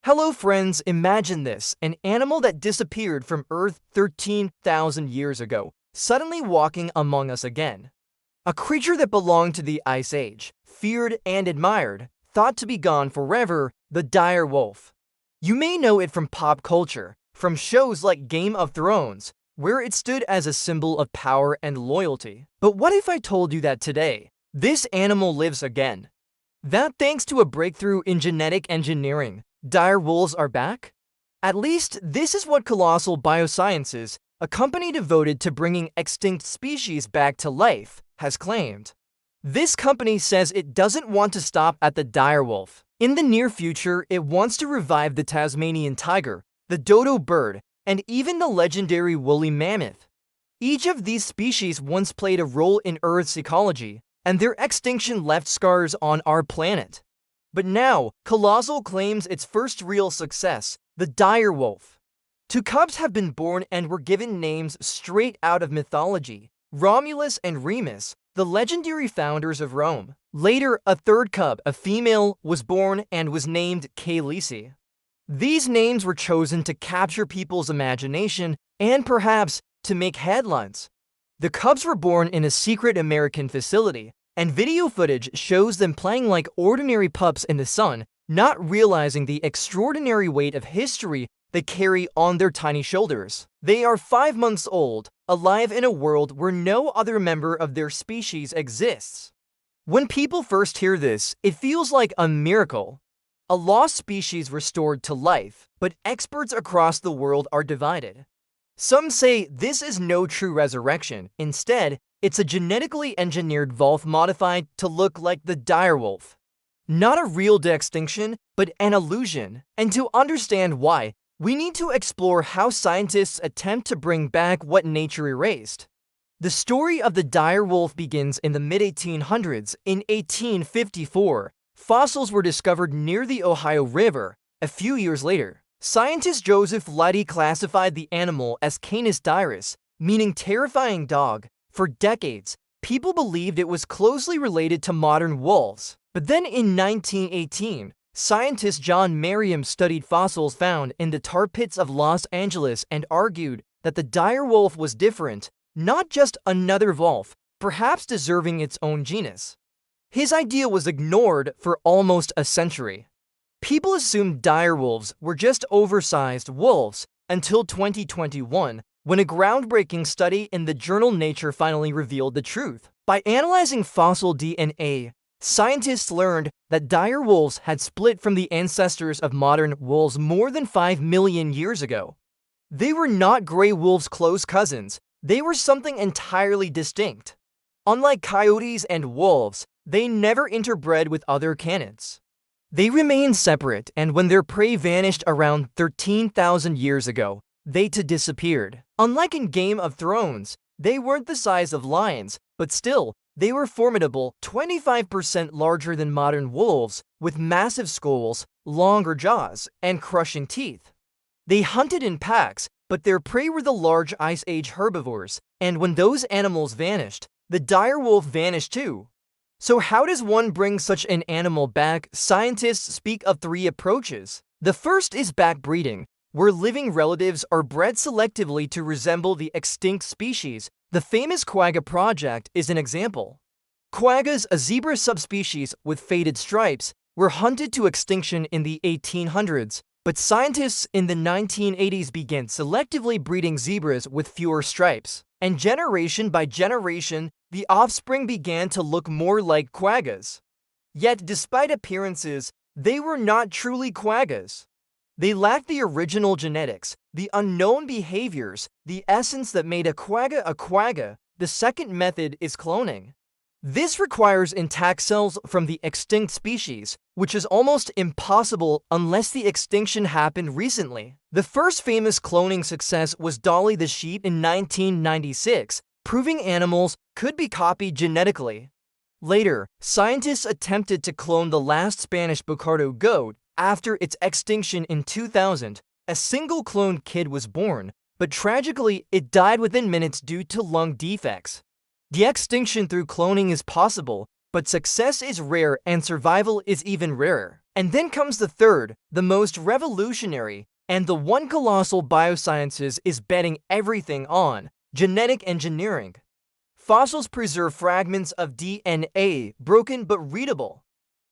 Hello friends, imagine this, an animal that disappeared from Earth 13,000 years ago, suddenly walking among us again. A creature that belonged to the Ice Age, feared and admired, thought to be gone forever, the direwolf. You may know it from pop culture, from shows like Game of Thrones, where it stood as a symbol of power and loyalty. But what if I told you that today, this animal lives again? That thanks to a breakthrough in genetic engineering, direwolves are back? At least, this is what Colossal Biosciences, a company devoted to bringing extinct species back to life, has claimed. This company says it doesn't want to stop at the direwolf. In the near future, it wants to revive the Tasmanian tiger, the dodo bird, and even the legendary woolly mammoth. Each of these species once played a role in Earth's ecology, and their extinction left scars on our planet. But now, Colossal claims its first real success, the direwolf. Two cubs have been born and were given names straight out of mythology, Romulus and Remus, the legendary founders of Rome. Later, a third cub, a female, was born and was named Khaleesi. These names were chosen to capture people's imagination and perhaps to make headlines. The cubs were born in a secret American facility, and video footage shows them playing like ordinary pups in the sun, not realizing the extraordinary weight of history they carry on their tiny shoulders. They are 5 months old, alive in a world where no other member of their species exists. When people first hear this, it feels like a miracle. A lost species restored to life, but experts across the world are divided. Some say this is no true resurrection. Instead, it's a genetically engineered wolf modified to look like the direwolf. Not a real de-extinction, but an illusion. And to understand why, we need to explore how scientists attempt to bring back what nature erased. The story of the direwolf begins in the mid-1800s. In 1854, fossils were discovered near the Ohio River. A few years later, scientist Joseph Leidy classified the animal as Canis dirus, meaning terrifying dog. For decades, people believed it was closely related to modern wolves. But then in 1918, scientist John Merriam studied fossils found in the tar pits of Los Angeles and argued that the direwolf was different, not just another wolf, perhaps deserving its own genus. His idea was ignored for almost a century. People assumed direwolves were just oversized wolves until 2021, when a groundbreaking study in the journal Nature finally revealed the truth. By analyzing fossil DNA, scientists learned that direwolves had split from the ancestors of modern wolves more than 5 million years ago. They were not gray wolves' close cousins, they were something entirely distinct. Unlike coyotes and wolves, they never interbred with other canids. They remained separate, and when their prey vanished around 13,000 years ago, they too disappeared. Unlike in Game of Thrones, they weren't the size of lions, but still, they were formidable, 25% larger than modern wolves, with massive skulls, longer jaws, and crushing teeth. They hunted in packs, but their prey were the large Ice Age herbivores, and when those animals vanished, the direwolf vanished too. So how does one bring such an animal back? Scientists speak of 3 approaches. The first is backbreeding, where living relatives are bred selectively to resemble the extinct species. The famous quagga project is an example. Quaggas, a zebra subspecies with faded stripes, were hunted to extinction in the 1800s, but scientists in the 1980s began selectively breeding zebras with fewer stripes. And generation by generation, the offspring began to look more like quaggas. Yet, despite appearances, they were not truly quaggas. They lacked the original genetics, the unknown behaviors, the essence that made a quagga a quagga. The second method is cloning. This requires intact cells from the extinct species, which is almost impossible unless the extinction happened recently. The first famous cloning success was Dolly the sheep in 1996, proving animals could be copied genetically. Later, scientists attempted to clone the last Spanish Bucardo goat. After its extinction in 2000, a single cloned kid was born, but tragically, it died within minutes due to lung defects. De-extinction through cloning is possible, But success is rare and survival is even rarer. And then comes the third, the most revolutionary, and the one Colossal Biosciences is betting everything on: genetic engineering. Fossils preserve fragments of DNA, broken but readable.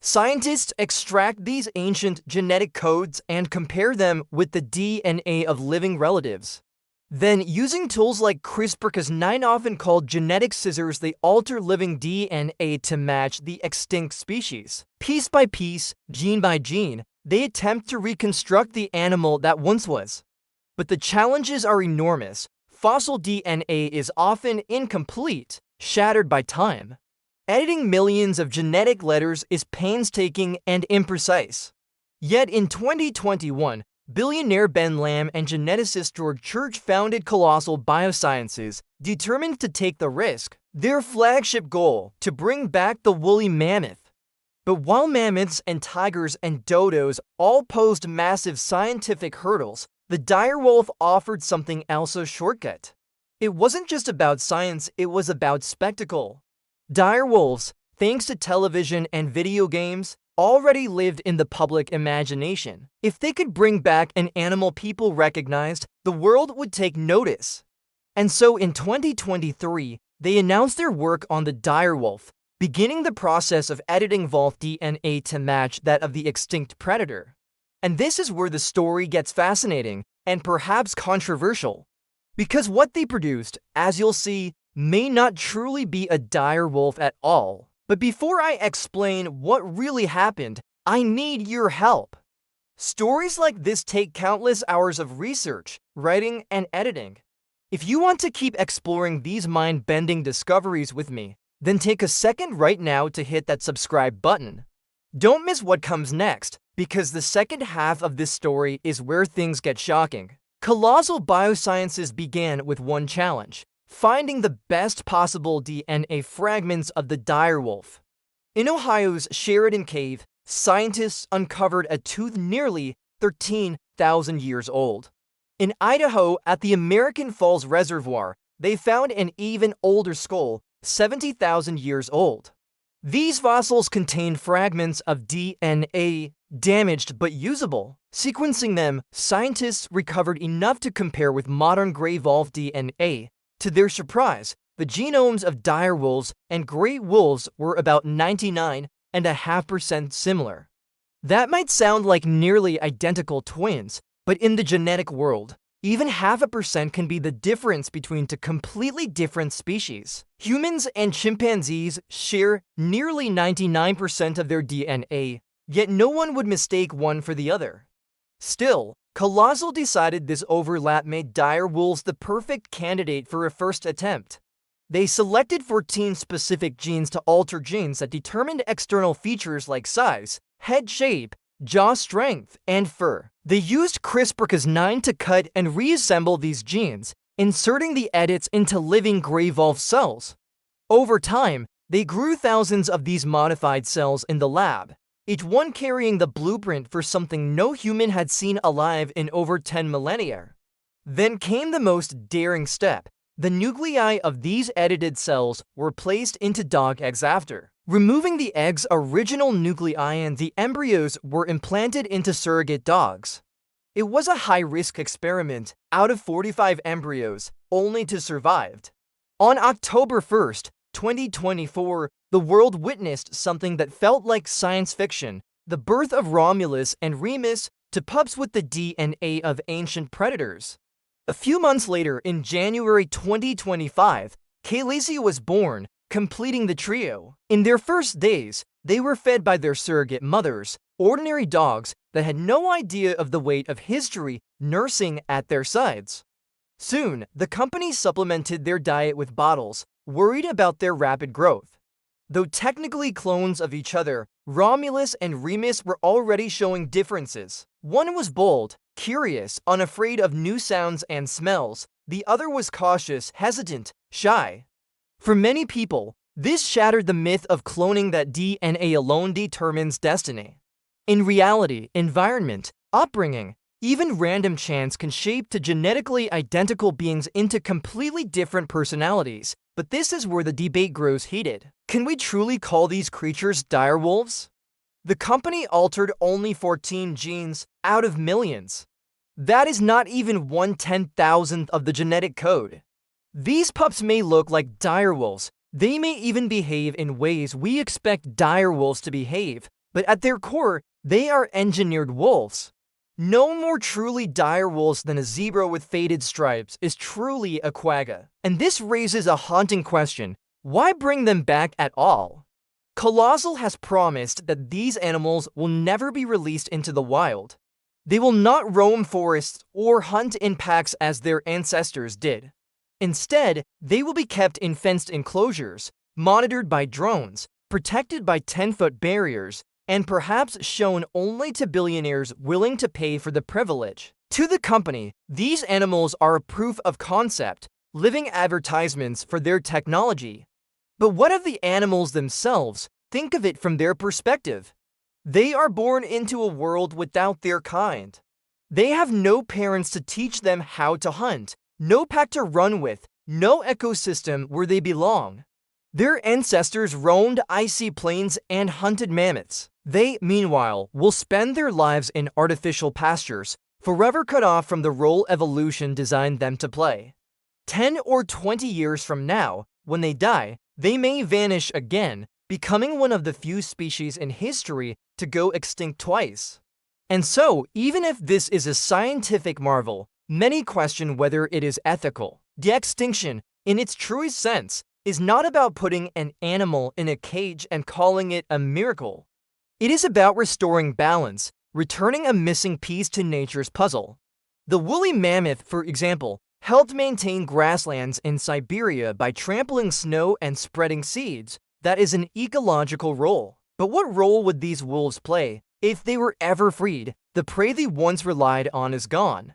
Scientists extract these ancient genetic codes and compare them with the DNA of living relatives. Then, using tools like CRISPR-Cas9, often called genetic scissors, they alter living DNA to match the extinct species. Piece by piece, gene by gene, they attempt to reconstruct the animal that once was. But the challenges are enormous. Fossil DNA is often incomplete, shattered by time. Editing millions of genetic letters is painstaking and imprecise. Yet in 2021, billionaire Ben Lamb and geneticist George Church founded Colossal Biosciences, determined to take the risk. Their flagship goal: to bring back the woolly mammoth. But while mammoths and tigers and dodos all posed massive scientific hurdles, the direwolf offered something else: a shortcut. It wasn't just about science, it was about spectacle. Direwolves, thanks to television and video games, already lived in the public imagination. If they could bring back an animal people recognized, the world would take notice. And so in 2023, they announced their work on the direwolf, beginning the process of editing wolf DNA to match that of the extinct predator. And this is where the story gets fascinating and perhaps controversial. Because what they produced, as you'll see, may not truly be a direwolf at all. But before I explain what really happened, I need your help. Stories like this take countless hours of research, writing, and editing. If you want to keep exploring these mind-bending discoveries with me, then take a second right now to hit that subscribe button. Don't miss what comes next, because the second half of this story is where things get shocking. Colossal Biosciences began with one challenge: finding the best possible DNA fragments of the direwolf. In Ohio's Sheridan Cave, scientists uncovered a tooth nearly 13,000 years old. In Idaho, at the American Falls Reservoir, they found an even older skull, 70,000 years old. These fossils contained fragments of DNA, damaged but usable. Sequencing them, scientists recovered enough to compare with modern gray wolf DNA. To their surprise, the genomes of direwolves and gray wolves were about 99.5% similar. That might sound like nearly identical twins, but in the genetic world, even 0.5% can be the difference between two completely different species. Humans and chimpanzees share nearly 99% of their DNA, yet no one would mistake one for the other. Still, Colossal decided this overlap made direwolves the perfect candidate for a first attempt. They selected 14 specific genes to alter genes that determined external features like size, head shape, jaw strength, and fur. They used CRISPR-Cas9 to cut and reassemble these genes, inserting the edits into living gray wolf cells. Over time, they grew thousands of these modified cells in the lab, each one carrying the blueprint for something no human had seen alive in over 10 millennia. Then came the most daring step. The nuclei of these edited cells were placed into dog eggs after. Removing the eggs' original nuclei and the embryos were implanted into surrogate dogs. It was a high-risk experiment. Out of 45 embryos, only 2 survived. On October 1st, 2024, the world witnessed something that felt like science fiction: the birth of Romulus and Remus, to pups with the DNA of ancient predators. A few months later, in January 2025, Khaleesi was born, completing the trio. In their first days, they were fed by their surrogate mothers, ordinary dogs that had no idea of the weight of history nursing at their sides. Soon, the company supplemented their diet with bottles, worried about their rapid growth. Though technically clones of each other, Romulus and Remus were already showing differences. One was bold, curious, unafraid of new sounds and smells. The other was cautious, hesitant, shy. For many people, this shattered the myth of cloning that DNA alone determines destiny. In reality, environment, upbringing, even random chance can shape two genetically identical beings into completely different personalities. But this is where the debate grows heated. Can we truly call these creatures direwolves? The company altered only 14 genes out of millions. That is not even 1/10,000th of the genetic code. These pups may look like direwolves. They may even behave in ways we expect direwolves to behave, but at their core, they are engineered wolves. No more truly direwolves than a zebra with faded stripes is truly a quagga. And this raises a haunting question: why bring them back at all? Colossal has promised that these animals will never be released into the wild. They will not roam forests or hunt in packs as their ancestors did. Instead, they will be kept in fenced enclosures, monitored by drones, protected by 10-foot barriers, and perhaps shown only to billionaires willing to pay for the privilege. To the company, these animals are a proof of concept, living advertisements for their technology. But what of the animals themselves? Think of it from their perspective. They are born into a world without their kind. They have no parents to teach them how to hunt, no pack to run with, no ecosystem where they belong. Their ancestors roamed icy plains and hunted mammoths. They, meanwhile, will spend their lives in artificial pastures, forever cut off from the role evolution designed them to play. 10 or 20 years from now, when they die, they may vanish again, becoming one of the few species in history to go extinct twice. And so, even if this is a scientific marvel, many question whether it is ethical. De-extinction, in its truest sense, is not about putting an animal in a cage and calling it a miracle. It is about restoring balance, returning a missing piece to nature's puzzle. The woolly mammoth, for example, helped maintain grasslands in Siberia by trampling snow and spreading seeds. That is an ecological role. But what role would these wolves play if they were ever freed? The prey they once relied on is gone.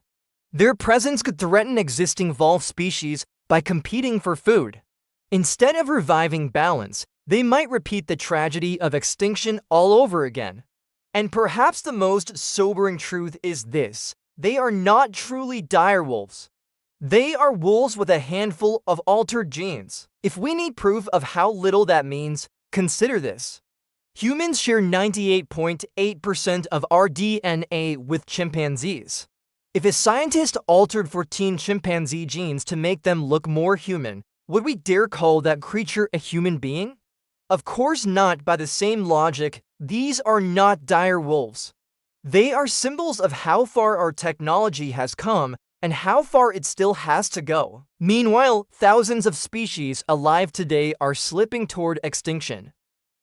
Their presence could threaten existing wolf species by competing for food. Instead of reviving balance, they might repeat the tragedy of extinction all over again. And perhaps the most sobering truth is this: they are not truly direwolves. They are wolves with a handful of altered genes. If we need proof of how little that means, consider this. Humans share 98.8% of our DNA with chimpanzees. If a scientist altered 14 chimpanzee genes to make them look more human, would we dare call that creature a human being? Of course not. By the same logic, these are not dire wolves. They are symbols of how far our technology has come and how far it still has to go. Meanwhile, thousands of species alive today are slipping toward extinction.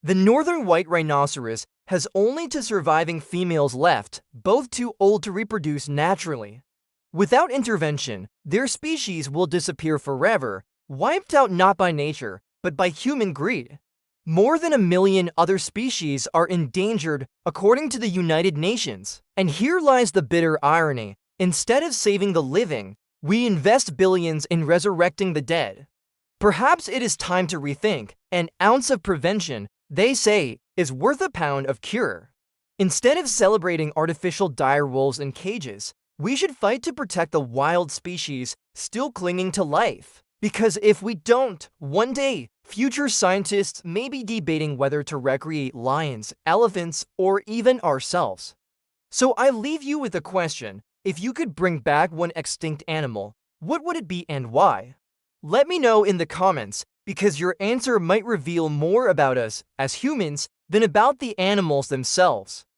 The northern white rhinoceros has only two surviving females left, both too old to reproduce naturally. Without intervention, their species will disappear forever, wiped out not by nature, but by human greed. More than 1 million other species are endangered, according to the United Nations. And here lies the bitter irony. Instead of saving the living, we invest billions in resurrecting the dead. Perhaps it is time to rethink. An ounce of prevention, they say, is worth a pound of cure. Instead of celebrating artificial direwolves in cages, we should fight to protect the wild species still clinging to life. Because if we don't, one day, future scientists may be debating whether to recreate lions, elephants, or even ourselves. So I leave you with a question. If you could bring back one extinct animal, what would it be and why? Let me know in the comments, because your answer might reveal more about us as humans than about the animals themselves.